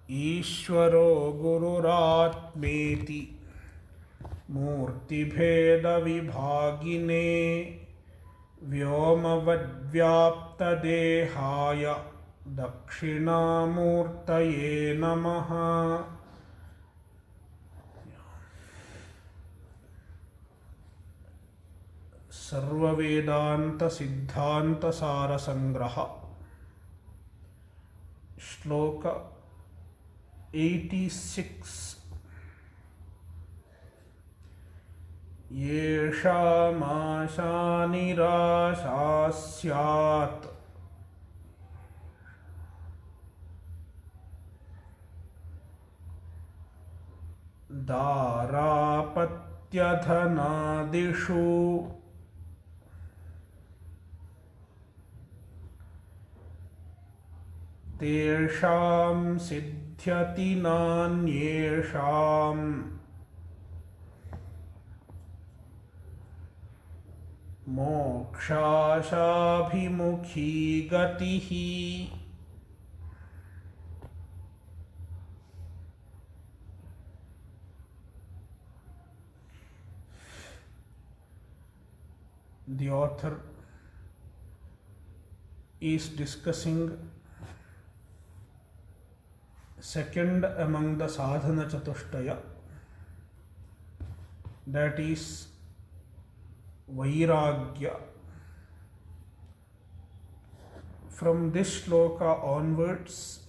ईश्वरो गुरुरात्मेति मूर्तिभेदविभागिने व्योमवद्व्याप्तदेहाय दक्षिणामूर्तये नमः। सर्ववेदांत-सिद्धांत-सार-संग्रह श्लोक 86। येषामाशा निराशा स्यात् दारापत्यधनादिषु तेषां सिद्ध्यति नान्येषाम् मोक्षाशाभिमुखी गतिः। The author is discussing second among the sadhana chatushtaya, that is Vairagya. From this shloka onwards,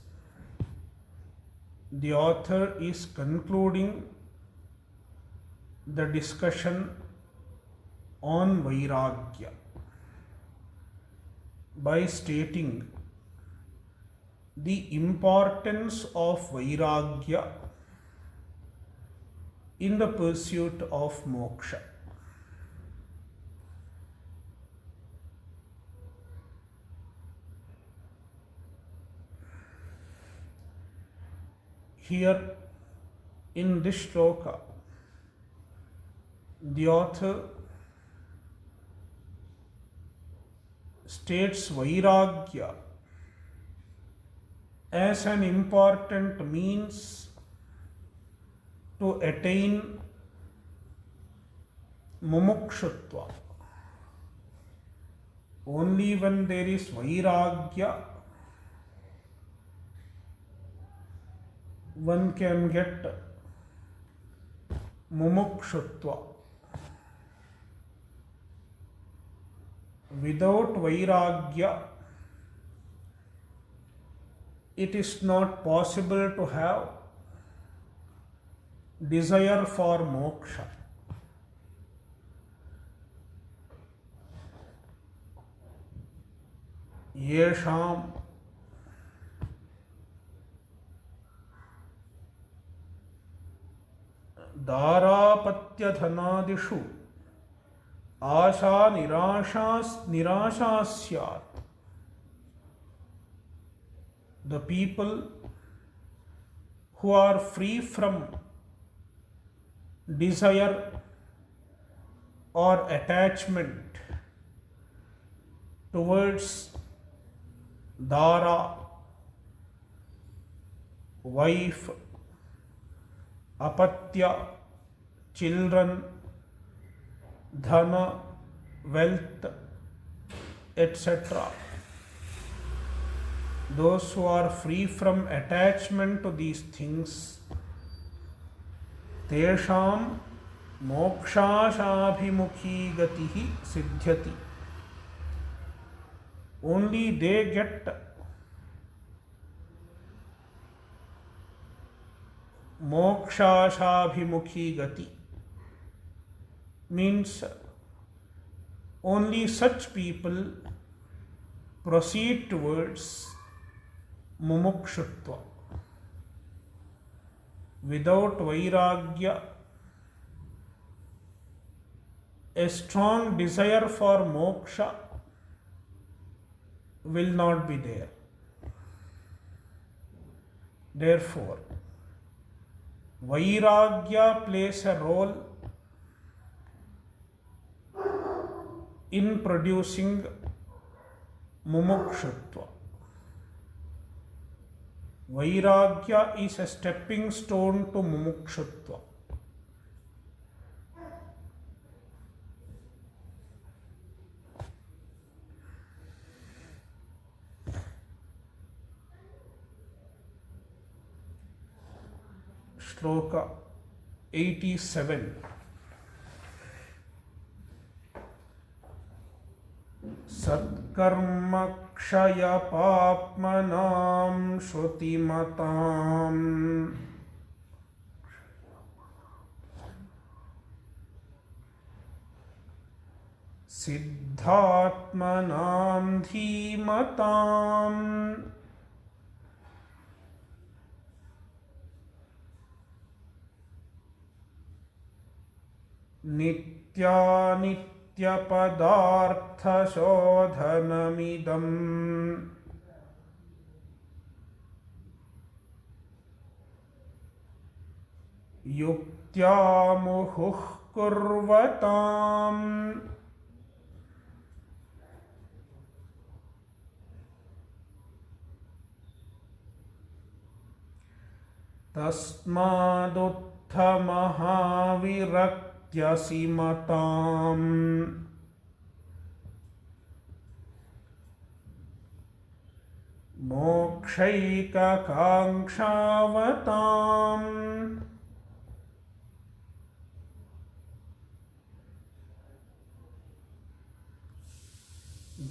the author is concluding the discussion on Vairagya by stating the importance of Vairagya in the pursuit of moksha. Here in this shloka, the author states Vairagya as an important means to attain mumukshutva. Only when there is Vairagya, one can get mumukshutva. Without Vairagya, it is not possible to have desire for moksha. Yesham दारापत्यधनादिषु आशा निराशा स्यात्. The people who are free from desire or attachment towards dara, wife, apatya, children, dhana, wealth, etc. Those who are free from attachment to these things, tesham mokshashabhimukhi gatihi siddhyati. Only they get mokshashabhimukhi gati. Means only such people proceed towards mumukshutva. Without Vairagya, a strong desire for moksha will not be there. Therefore, Vairagya plays a role in producing mumukshutva. Vairagya is a stepping stone to mumukshutva. Shloka 87. Satkarma kshaya papmanam shrutimatam siddhatmanam dhimatam nityanityapadarthashodhanamidam yuktyamuhuh kurvatam tasmaduttamaha virakyasimatam mokshaikakankshavatam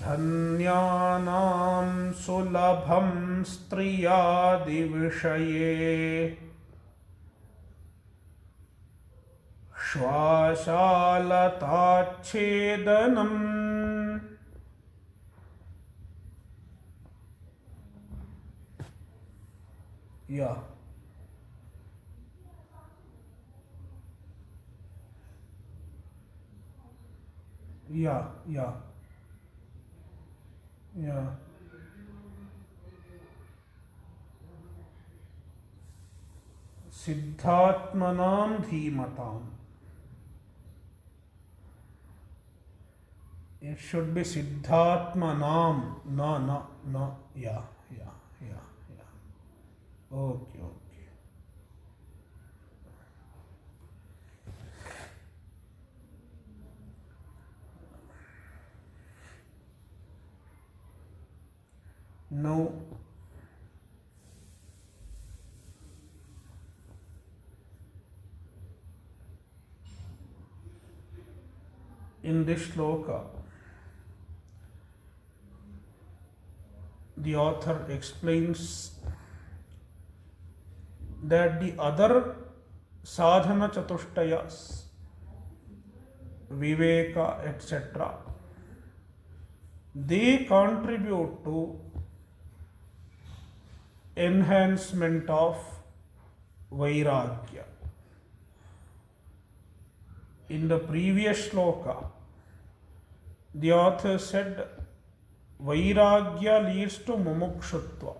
धन्यानां सुलभं स्त्रियादिविषये श्वासालताच्छेदनम् Yeah. Yeah, yeah, yeah. Siddhatmanam dhimatam. It should be Siddhatmanam. No, no, no. Yeah, yeah, yeah, yeah. Okay, okay. Now, in this shloka, the author explains that the other sadhana chatushtayas, viveka, etc., they contribute to enhancement of vairagya. In the previous shloka, the author said vairagya leads to mumukshutva,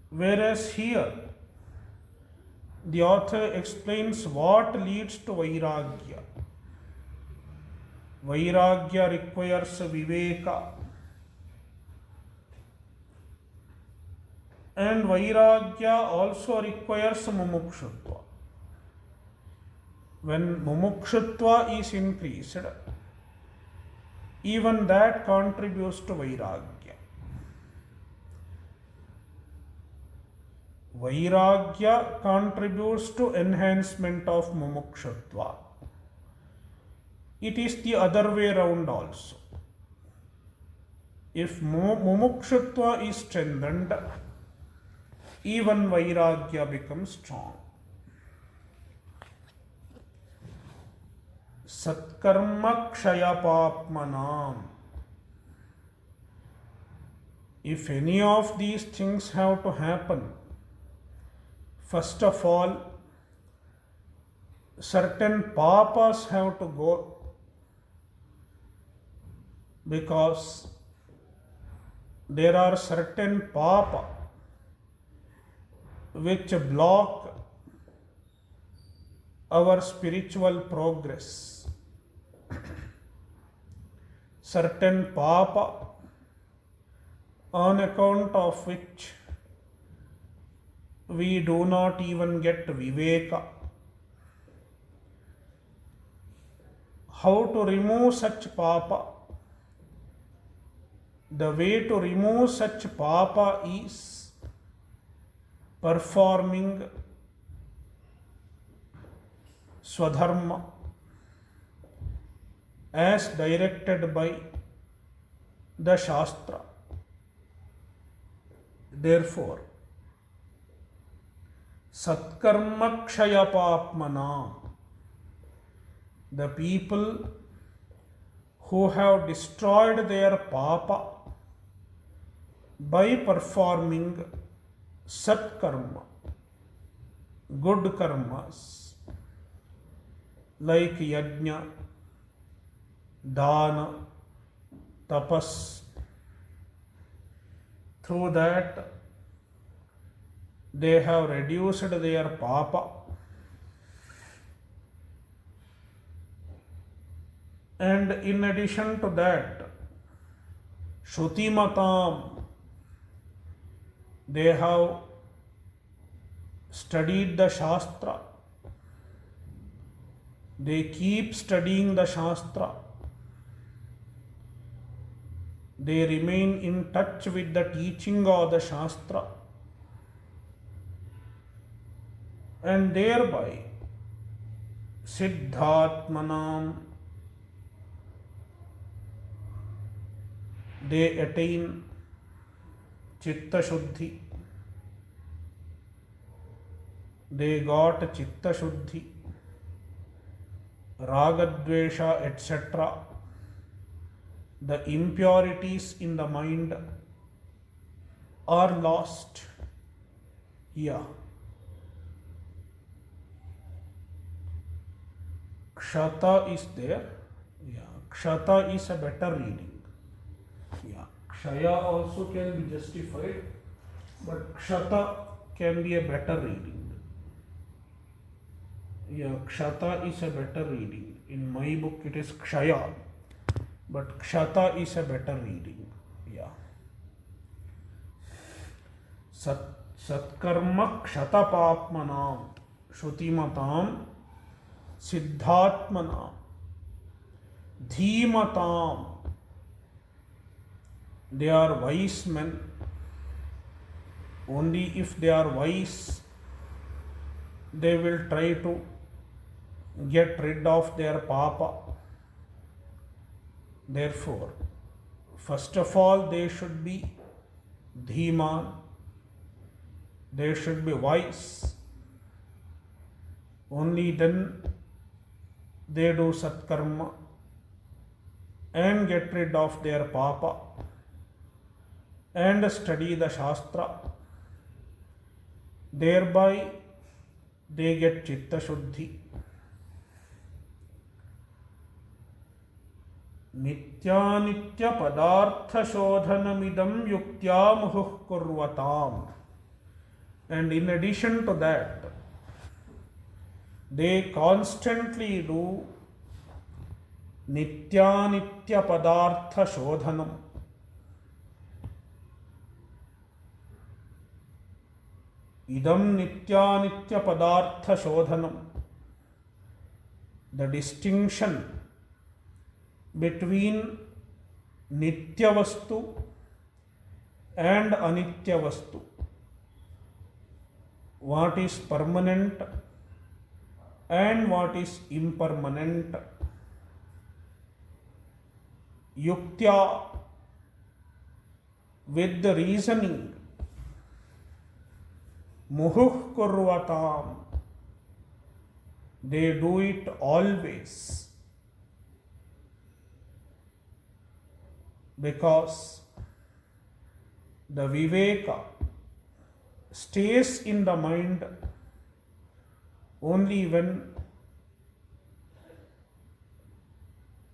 whereas here the author explains what leads to vairagya. Vairagya requires viveka, and vairagya also requires mumukshutva. When mumukshutva is increased, even that contributes to vairagya. Vairagya contributes to enhancement of mumukshutva. It is the other way around also. If mumukshutva is strengthened, even vairagya becomes strong. Satkarma kshaya papmanam. If any of these things have to happen, first of all, certain papas have to go, because there are certain papa which block our spiritual progress. Certain papa on account of which we do not even get viveka. How to remove such papa? The way to remove such papa is performing swadharma as directed by the Shastra. Therefore, Satkarma Kshayapapmana, the people who have destroyed their papa by performing Satkarma, good karmas, like yajna, dana, tapas. Through that, they have reduced their papa. And in addition to that, Shruti-matam, they have studied the Shastra. They keep studying the Shastra. They remain in touch with the teaching of the Shastra. And thereby, Siddhatmanam, they attain Chitta Shuddhi. They got Chitta Shuddhi, Ragadvesha, etc. The impurities in the mind are lost. Yeah. Kshata is there. Yeah. Kshata is a better reading. Yeah. Kshaya also can be justified, but Kshata can be a better reading. Yeah, Kshata is a better reading. In my book it is Kshaya, but Kshata is a better reading. Yeah. Satkarma Kshatapapmanam, Shruti-matam, Siddhatmanam, Dhimatam. They are wise men. Only if they are wise, they will try to get rid of their papa. Therefore, first of all, they should be dhiman. They should be wise. Only then they do satkarma and get rid of their papa and study the Shastra. Thereby they get Chitta Shuddhi. Nitya padartha shodhanamidam yuktya muhuh kurvatam. And in addition to that, they constantly do nitya padartha shodhanam. Idam nitya padartha shodhanam. The distinction between nitya vastu and anitya vastu. What is permanent and what is impermanent. Yuktya, with the reasoning. Muhuh kurvatam, they do it always. Because the viveka stays in the mind only when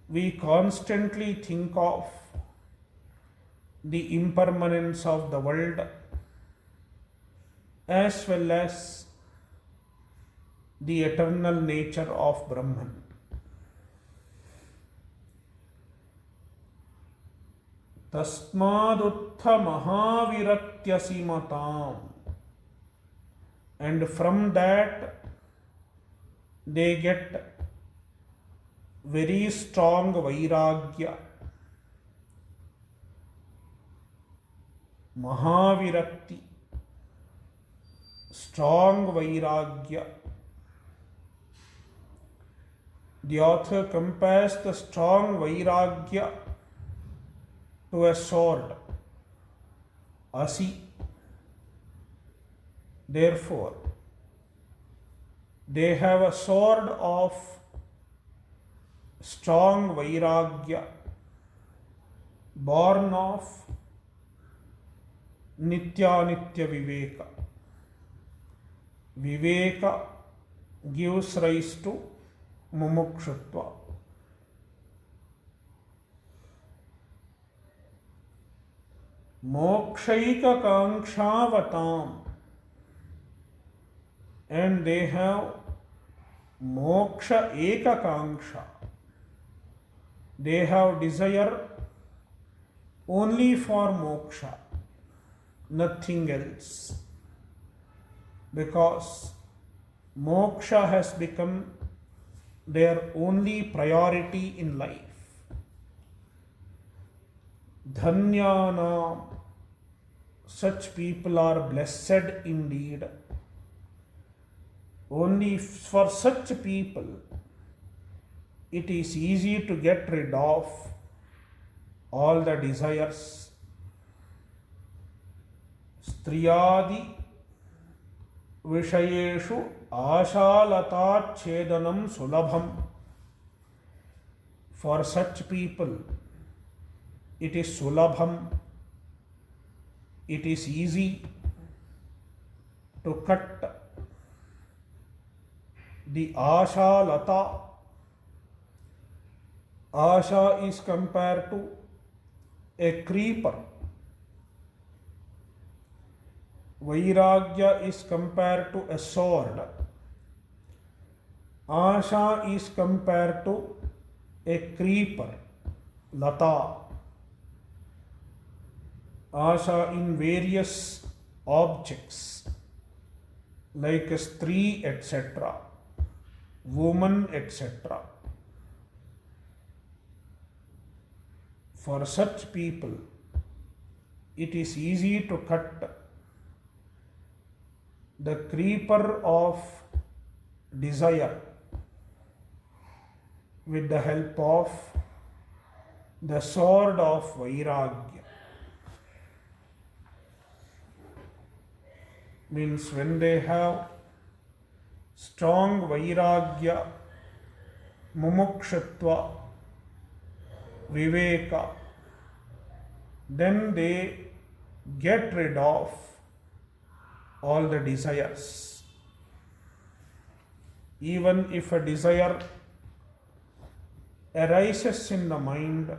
we constantly think of the impermanence of the world as well as the eternal nature of Brahman. Tasmaduttha mahaviratyasimatam. and from that they get very strong vairagya, mahavirakti, strong vairagya. The author compares the strong vairagya to a sword, asi. Therefore, they have a sword of strong vairagya, born of nitya-nitya viveka. Viveka gives rise to mumukshutva. Mokshaika kankshavatam, and they have moksha ekakanksha. They have desire only for moksha, nothing else, because moksha has become their only priority in life. Dhanyanam, such people are blessed indeed. Only for such people it is easy to get rid of all the desires. Striyadi vishayeshu ashalata chedanam sulabham. For such people it is sulabham, it is easy to cut the asha lata. Asha is compared to a creeper. Vairagya is compared to a sword. Asha is compared to a creeper, lata. Asha in various objects like a stree, etc., woman, etc. For such people, it is easy to cut the creeper of desire with the help of the sword of vairagya. Means when they have strong vairagya, mumukshatva, viveka, then they get rid of all the desires. Even if a desire arises in the mind,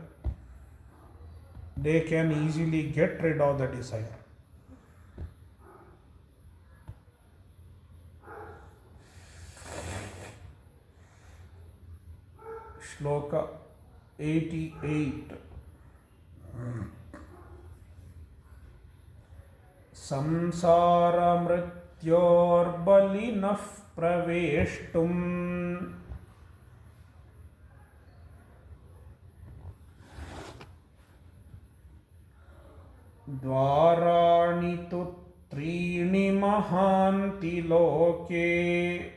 they can easily get rid of the desire. Shloka 88. Samsara mrityor balinah praveshtum dvarani tu trini mahanti loke.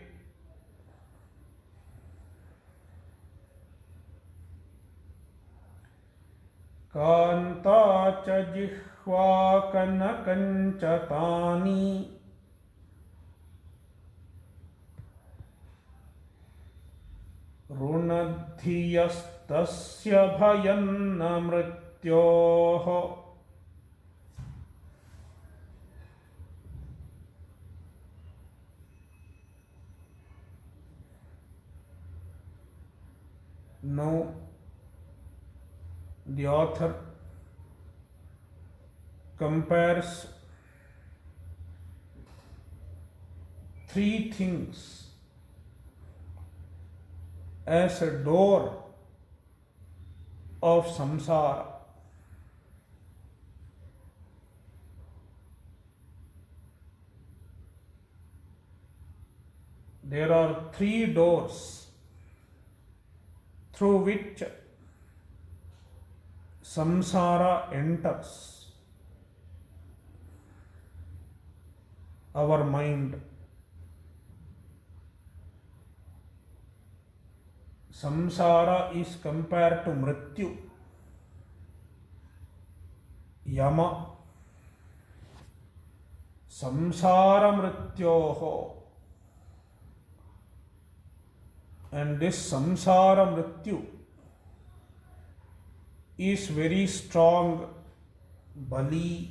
Kanta cha jihva kanakancha tani runadhiyastasya bhayanna mrityoho. Now, the author compares three things as a door of samsara. there are three doors through which samsara enters our mind. Samsara is compared to mrityu, yama, samsara mrityoho. And this samsara mrityu is very strong. Bali,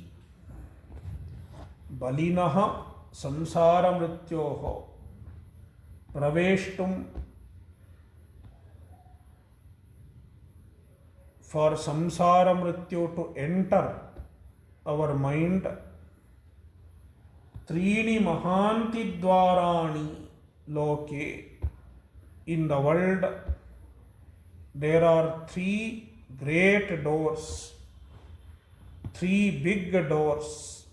balinaha samsara mrityoho praveshtum. For samsara mrityu to enter our mind, Trini Mahanti Dwarani Loke. In the world, there are three great doors, three big doors.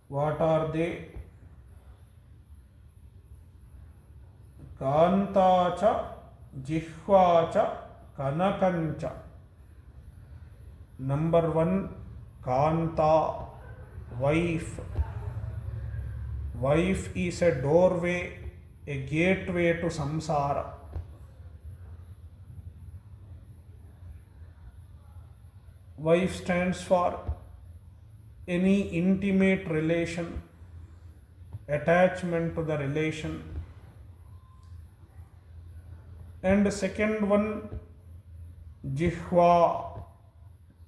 What are they? Kantacha, Jihvacha, Kanakancha. Number one, Kanta, wife. Wife is a doorway, a gateway to samsara. Wife stands for any intimate relation, attachment to the relation. And the second one, Jihva,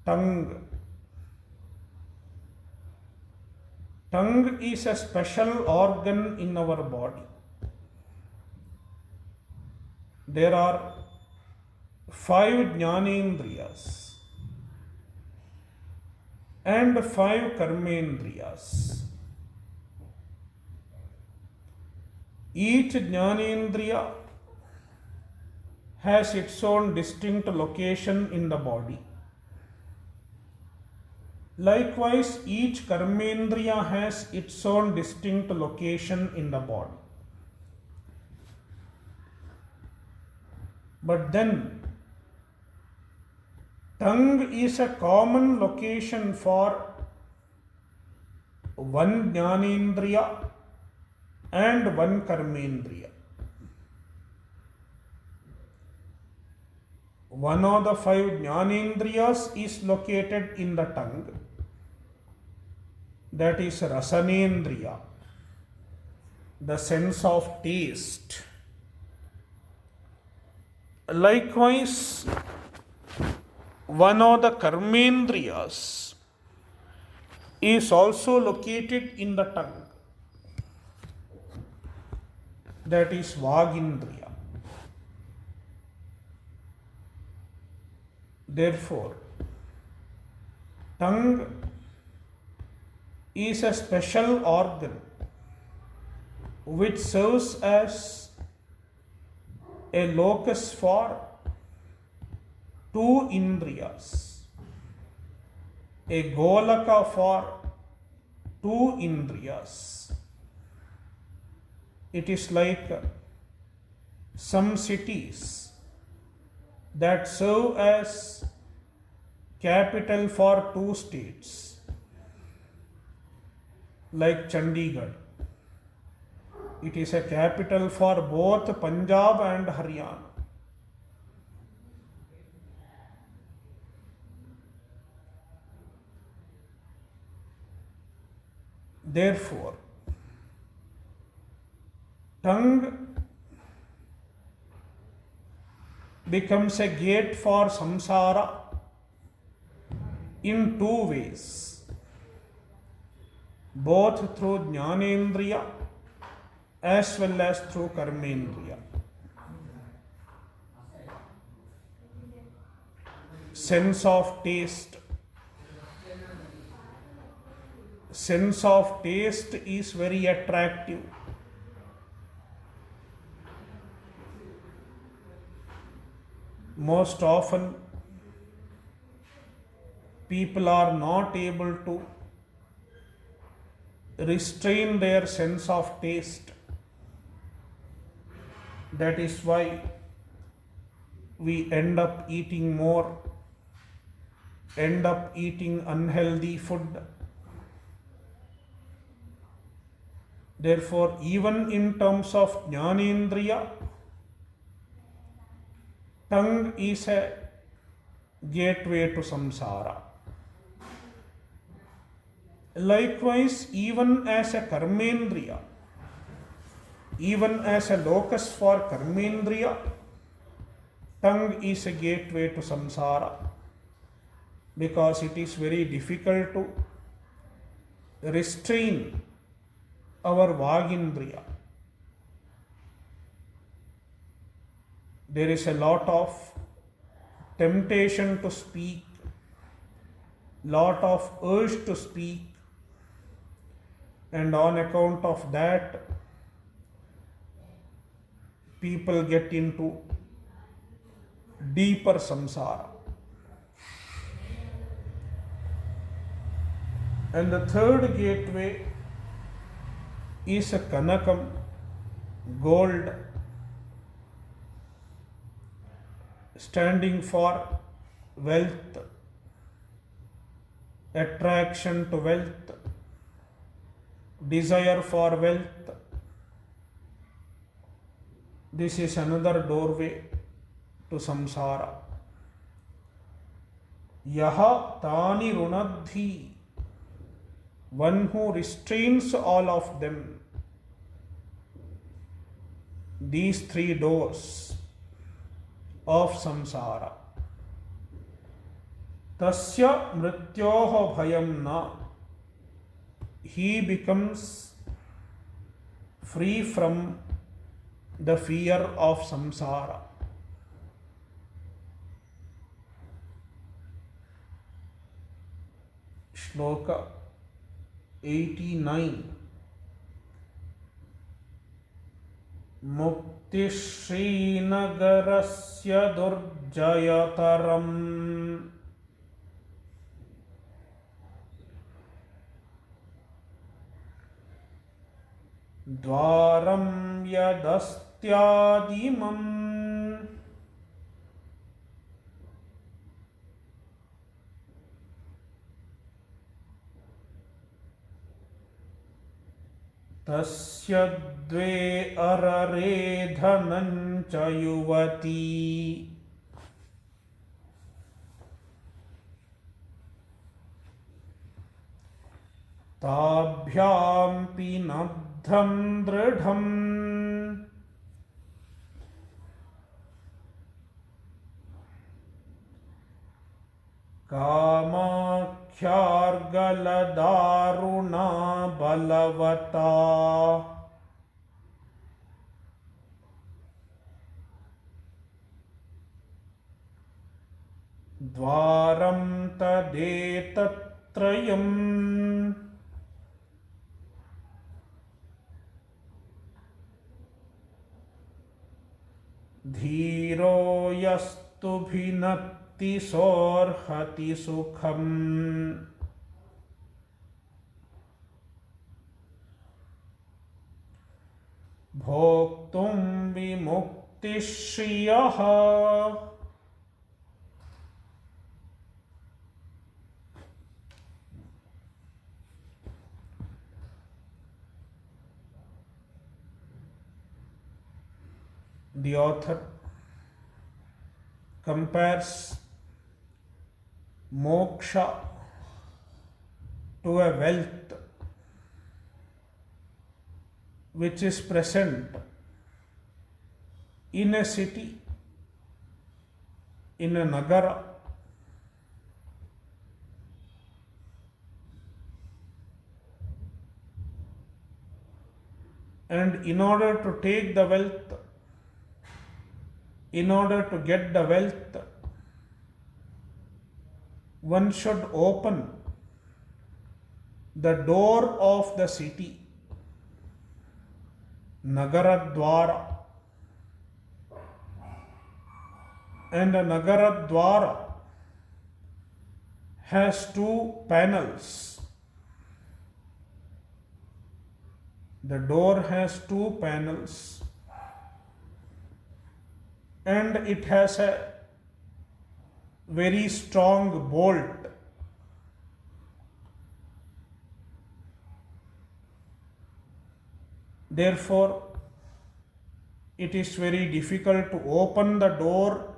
tongue. Tongue is a special organ in our body. There are 5 jnanendriyas and 5 karmendriyas. Each jnanendriya has its own distinct location in the body. Likewise, each karmendriya has its own distinct location in the body. But then, tongue is a common location for one jnanendriya and one karmendriya. One of the 5 jnanendriyas is located in the tongue. That is rasanendriya, the sense of taste. Likewise, one of the karmendriyas is also located in the tongue. That is vagindriya. Therefore, tongue is a special organ which serves as a locus for 2 indriyas, a golaka for 2 indriyas. It is like some cities that serve as capital for 2 states, like Chandigarh. It is a capital for both Punjab and Haryana. Therefore, tongue becomes a gate for samsara in 2 ways, both through jnanendriya as well as through karmendriya. Sense of taste. Sense of taste is very attractive. Most often, people are not able to restrain their sense of taste. That is why we end up eating more, end up eating unhealthy food. Therefore, even in terms of Jnanendriya, tongue is a gateway to samsara. Likewise, even as a karmendriya, even as a locus for karmendriya, tongue is a gateway to samsara, because it is very difficult to restrain our vagindriya. There is a lot of temptation to speak, lot of urge to speak, and on account of that, people get into deeper samsara. And the third gateway is a kanakam, gold, standing for wealth, attraction to wealth, desire for wealth. This is another doorway to samsara. Yaha tani runadhi, one who restrains all of them. These three doors of samsara. Tasya mrityoho bhayam na, he becomes free from the fear of samsara. Shloka 89. Mukti Srinagarasya Durjayataram Dvaram Yadastyadimam Tasya dve arare dhanancha yuvati tabhyam pinabdham dridham Kamakhyargaladaruna balavata Dvaram tadetatrayam Dhiro yastu bhinatti sorhati sukham Bhoktum vimukti shriyaha. The author compares moksha to a wealth which is present in a city, in a nagara, and in order to take the wealth, in order to get the wealth, one should open the door of the city, Nagaradwara. And a Nagaradwara has two panels. The door has two panels. and it has a very strong bolt. Therefore, it is very difficult to open the door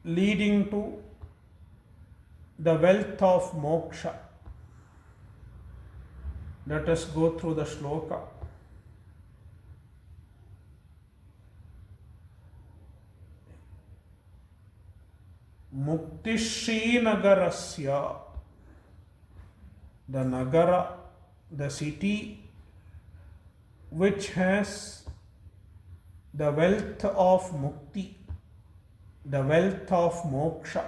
leading to the wealth of moksha. Let us go through the shloka. Muktishri nagarasya, the nagara, the city which has the wealth of mukti, the wealth of moksha.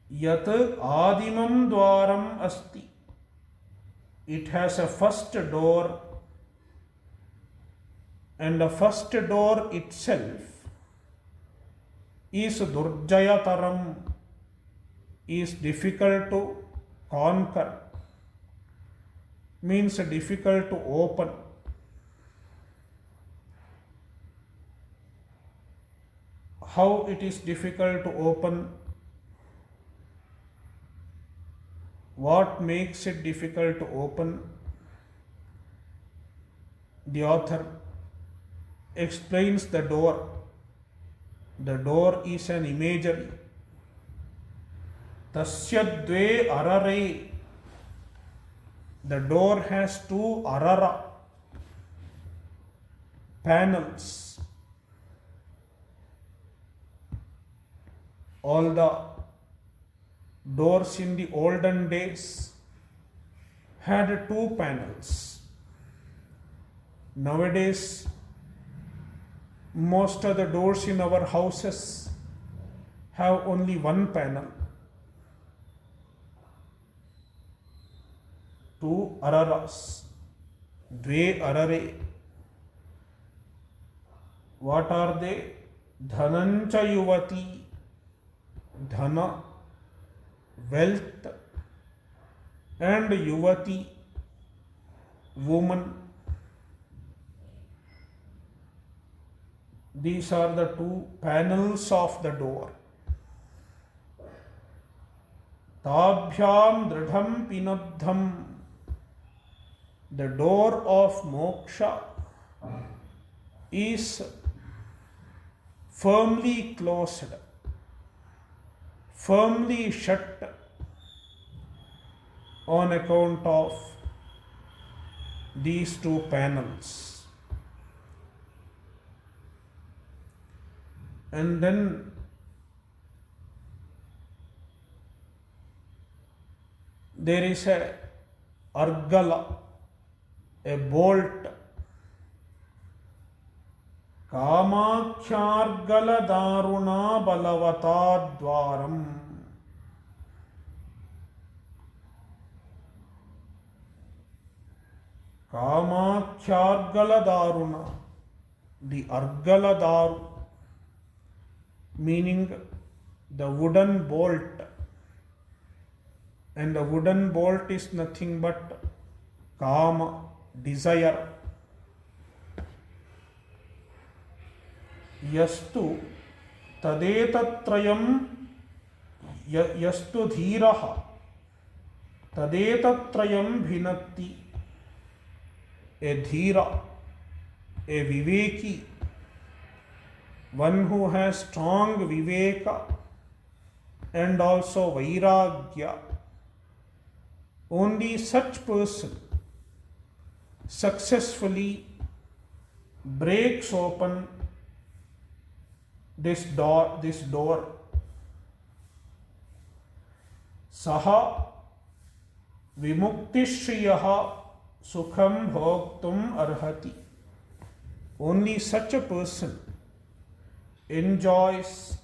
Yat adimam dwaram asti, it has a first door, and the first door itself is durjayataram, is difficult to conquer, means difficult to open. How it is difficult to open? What makes it difficult to open? The author explains the door. The door is an imagery. Tasya dve arare. The door has two arara panels. All the doors in the olden days had two panels. Nowadays, most of the doors in our houses have only one panel. Two araras, dve arare. What are they? Dhanancha yuvati, dhana, wealth, and yuvati, woman. These are the two panels of the door. Tabhyam dridham pinabdham, the door of moksha is firmly closed, firmly shut on account of these two panels. And then there is a argala, a bolt. Kamakhyargala daruna balavata dwaram. Kamakhyargala daruna, the argala daru, meaning the wooden bolt, and the wooden bolt is nothing but kama, desire. Yastu tadetatrayam, yastu dhiraha tadetatrayam bhinatti, a dhira, a viveki, one who has strong viveka and also vairagya. Only such person successfully breaks open this door. Saha vimuktishiyaha sukham bhoktum arhati. Only such a person enjoys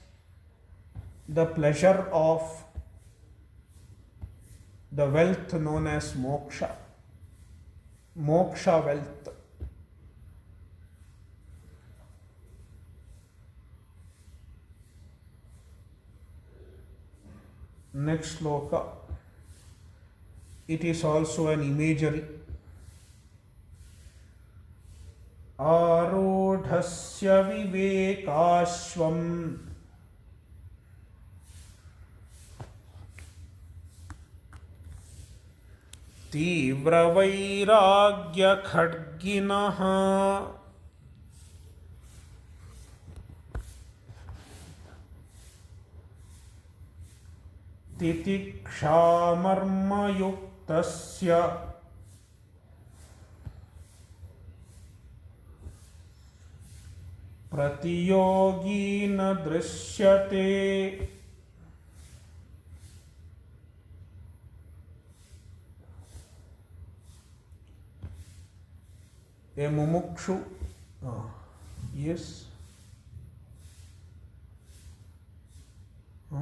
the pleasure of the wealth known as moksha, moksha wealth. Next sloka, it is also an imagery. तस्य विवेकाश्वम् तीव्रवैराग्यखड्गिनः तितिक्षामर्मयुक्तस्य प्रतियोगी न दृश्यते। A mumukshu, yes, I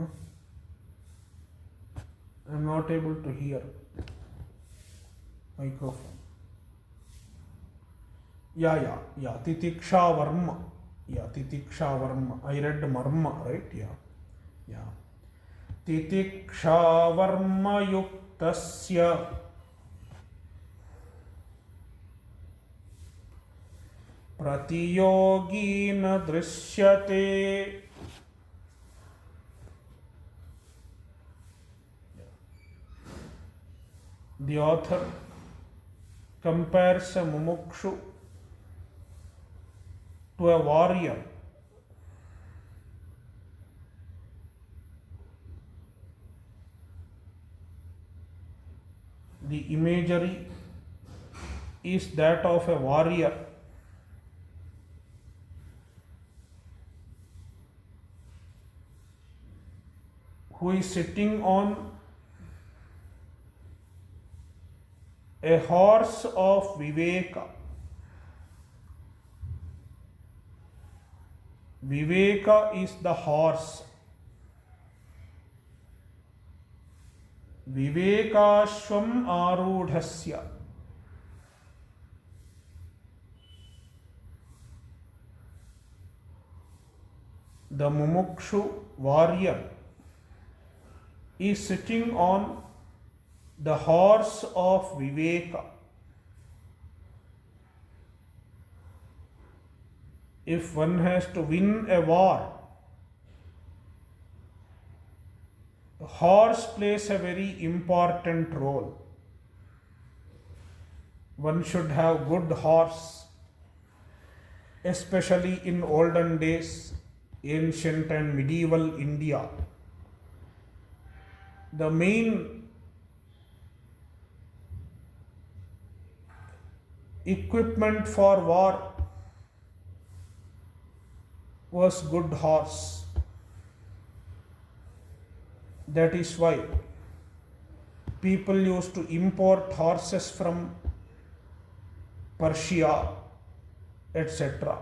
am not able to hear microphone. Yeah, titiksha varma. Yeah, titiksha varma. I read marma, right? Yeah. Titiksha varma yuktasya प्रतियोगी न दृश्यते। The author compares a mumukshu to a warrior. The imagery is that of a warrior who is sitting on a horse of Viveka. Viveka is the horse. Vivekashvam arudhasya. The mumukshu warrior is sitting on the horse of Viveka. If one has to win a war, the horse plays a very important role. One should have good horse, especially in olden days, ancient and medieval India. The main equipment for war was good horse. That is why people used to import horses from Persia, etc.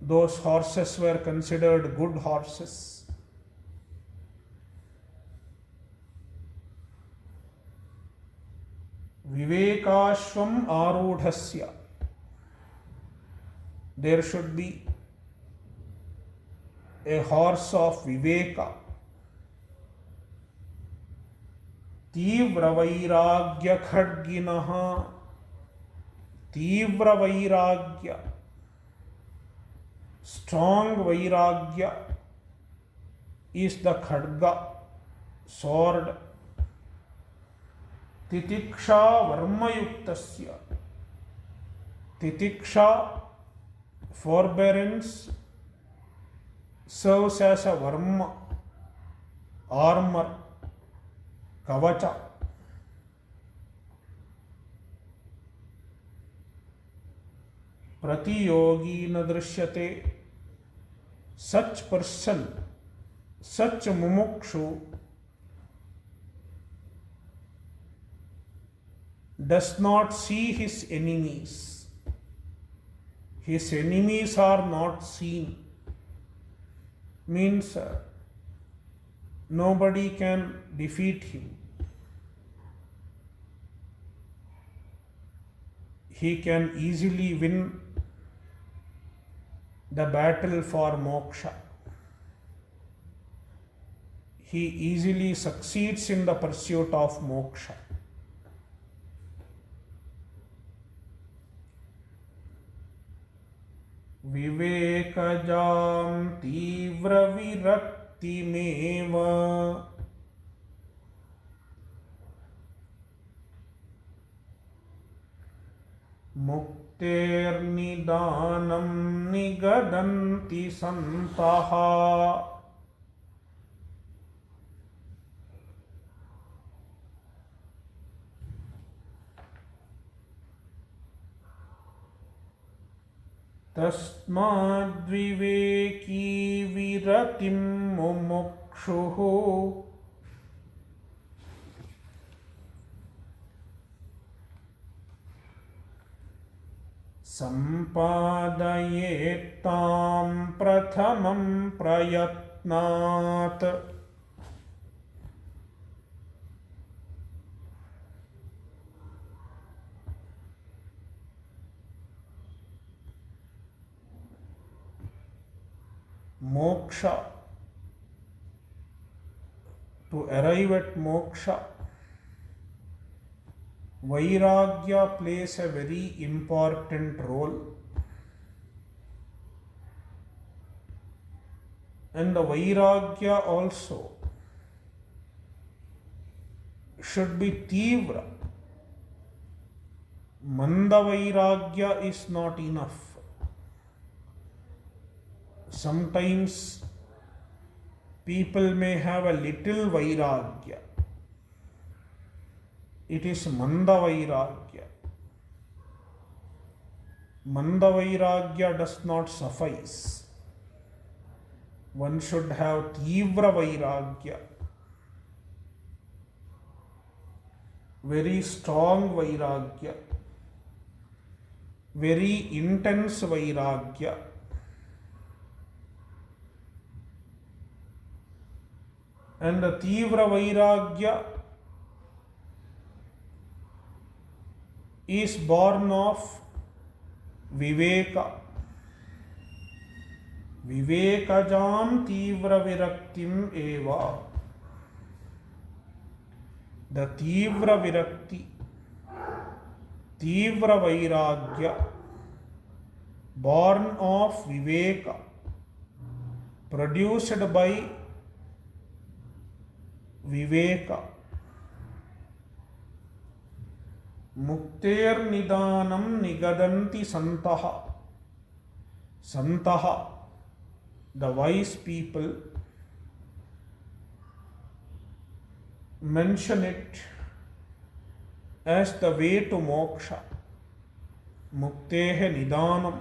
Those horses were considered good horses. Vivekashvam arudhasya. There should be a horse of Viveka. Tivra vairagya khadginaha. Tivra vairagya. Strong vairagya is the khadga, sword. Titiksha varmayuktasya. Titiksha, forbearance, serves as a varma, armor, kavacha. Pratiyogi na drishyate. Such person, such mumukshu does not see his enemies. His enemies are not seen. Means nobody can defeat him. He can easily win the battle for moksha. He easily succeeds in the pursuit of moksha. विवेकजां तीव्रविरक्तिमेव मुक्तेर्निदानं निगदन्ति सन्तः। तस्माद्विवेकी विरतिं मुमुक्षुः सम्पादयेत्तां प्रथमं प्रयत्नात्। Moksha, to arrive at moksha, Vairagya plays a very important role, and the Vairagya also should be Tivra. Manda Vairagya is not enough. Sometimes people may have a little Vairagya. It is Manda Vairagya. Manda Vairagya does not suffice. One should have Tivra Vairagya, very strong Vairagya, very intense Vairagya. And the Tivra Vairagya is born of Viveka. Vivekajam Tivra Viraktim eva. The Tivra Virakti, Tivra Vairagya, born of Viveka, produced by Viveka. Mukternidanam nigadanti santaha. Santaha, the wise people, mention it as the way to moksha. Muktehe nidanam,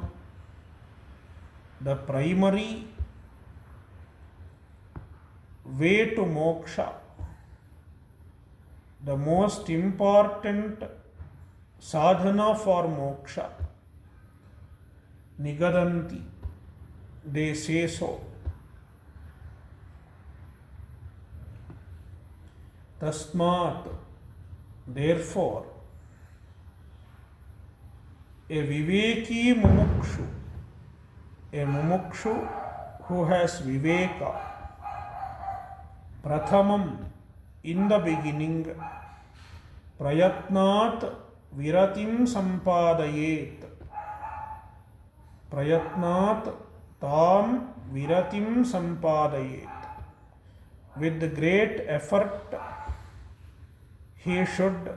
the primary way to moksha. The most important sadhana for moksha. Nigadanti, they say so. Tasmat, therefore, a viveki mumukshu, a mumukshu who has viveka, prathamam, in the beginning, prayatnat viratim sampadayet. Prayatnat tam viratim sampadayet. With great effort, he should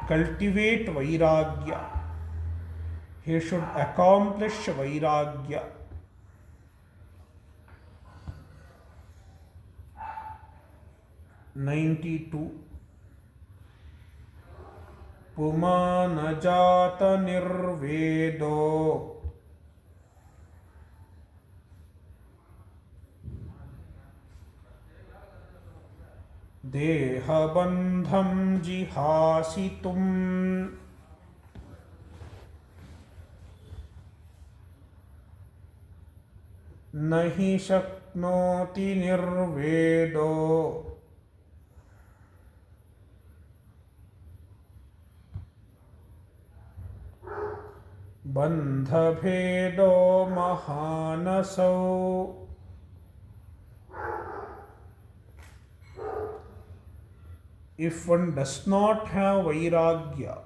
cultivate vairagya. He should accomplish vairagya. Pumanajata nirvedo dehabandham jihasitum nahi shaknoti nirvedo bandhabhedo mahanasau. If one does not have vairagya,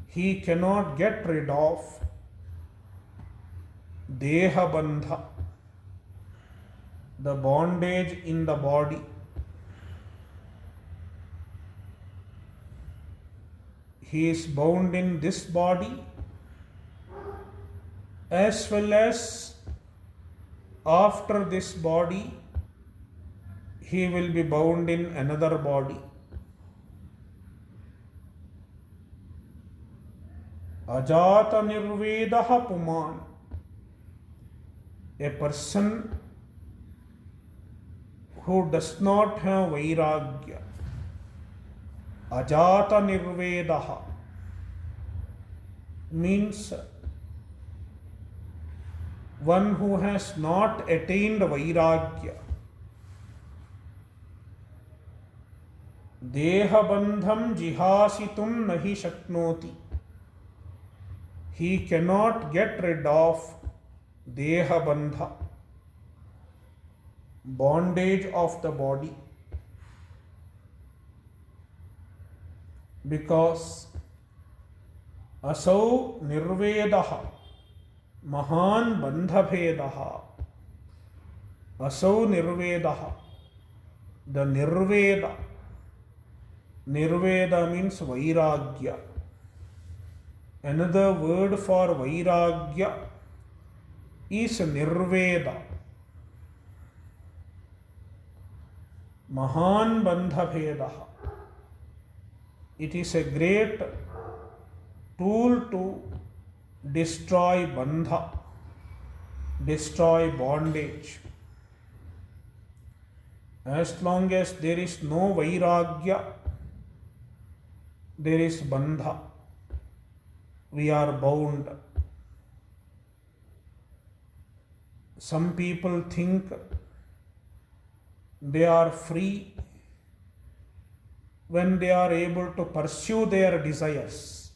he cannot get rid of Deha bandha, the bondage in the body. He is bound in this body as well as after this body he will be bound in another body. Ajata nirvedaha puman, a person who does not have vairagya. Ajata nirvedaha means one who has not attained vairagya. Deha bandham jihasitum nahi shaknoti. He cannot get rid of deha bandha, bondage of the body, because asau nirvedaha mahan bandhabhedaha. Asau nirvedaha, the nirveda. Nirveda means vairagya. Another word for vairagya is nirveda. Mahan bandhabhedaha. It is a great tool to destroy bandha, destroy bondage. As long as there is no vairagya, there is bandha. We are bound. Some people think they are free when they are able to pursue their desires.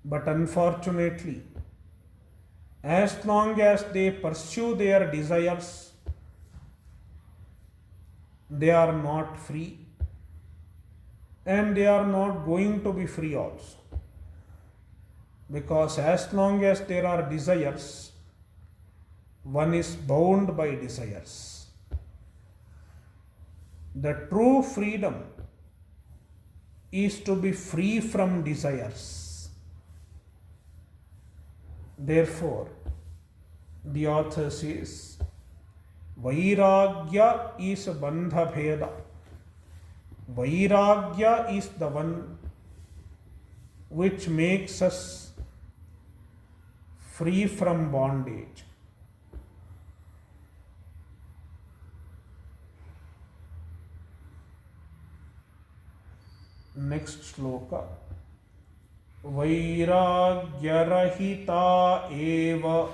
But unfortunately, as long as they pursue their desires, they are not free. And they are not going to be free also. Because as long as there are desires, one is bound by desires. The true freedom is to be free from desires. Therefore, the author says, Vairagya is bandha bheda. Vairagya is the one which makes us free from bondage. Next shloka. Vairagya rahita eva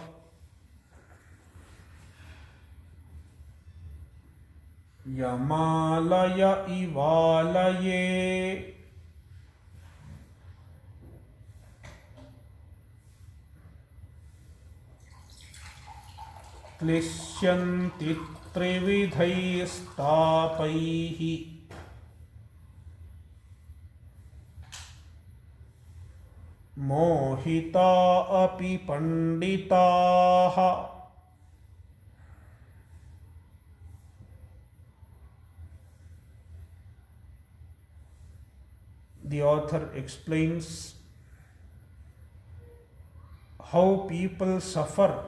yamalaya ivalaye. Klishyanti trividhaistapaihi mohita api panditaha. The author explains how people suffer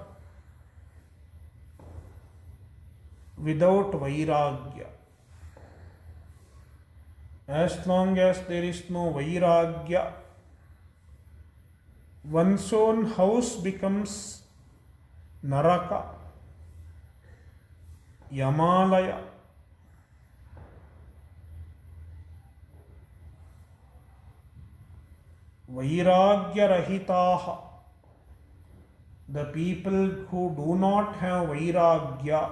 without vairagya. As long as there is no vairagya, one's own house becomes naraka, yamalaya. Vairagya rahitaha, the people who do not have vairagya,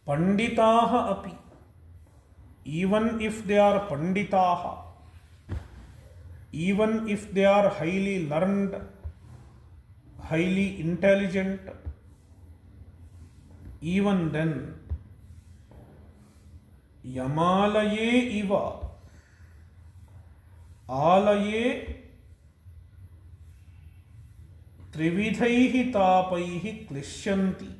panditaha api, even if they are panditaha, even if they are highly learned, highly intelligent, even then, yamalaye iva, आलये त्रिविधैः तापैः क्लिश्यन्ति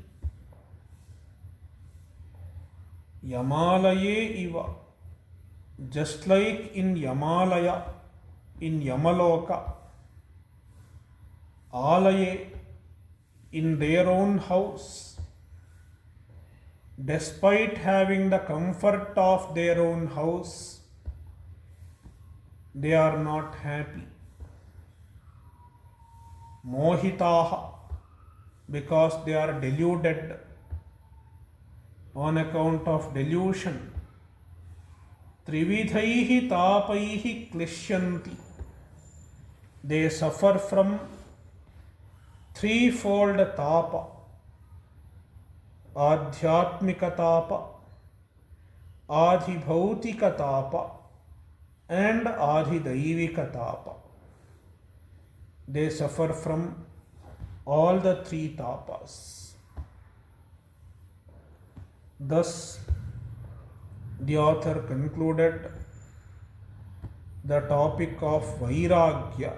Yamalaye iva. Just like in Yamalaya, in Yamaloka, Alaye, in their own house, despite having the comfort of their own house, they are not happy. Mohitaha, because they are deluded on account of delusion. Trividhaihi tapaihi klishyanti. They suffer from threefold tapa. Adhyatmika tapa, adhibhautika tapa, and adhidaivika tapa. They suffer from all the three tapas. Thus, the author concluded the topic of Vairagya.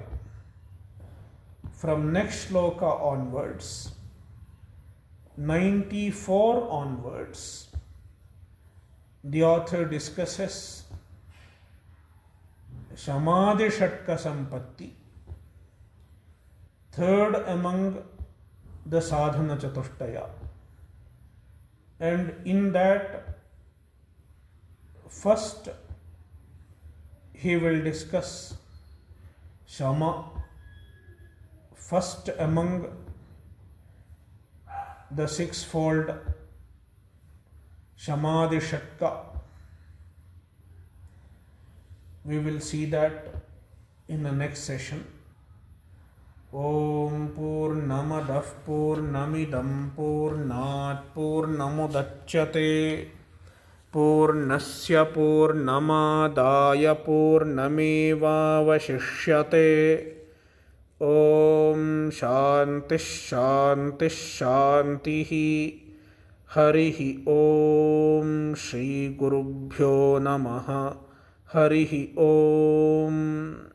From next shloka onwards, 94 onwards, the author discusses Samadhi Shatka Sampatti, third among the Sadhana Chatushtaya. And in that, first he will discuss Shama, first among the sixfold Samadhi Shatka. We will see that in the next session. Om Purnamadah Purnamidam Purnat Purnamudachyate Purnasya Purnamadaya Purnamevavashishyate. Om Shanti Shanti Shantihi. Harihi Om Shri Gurubhyo Namaha. Harihi Om.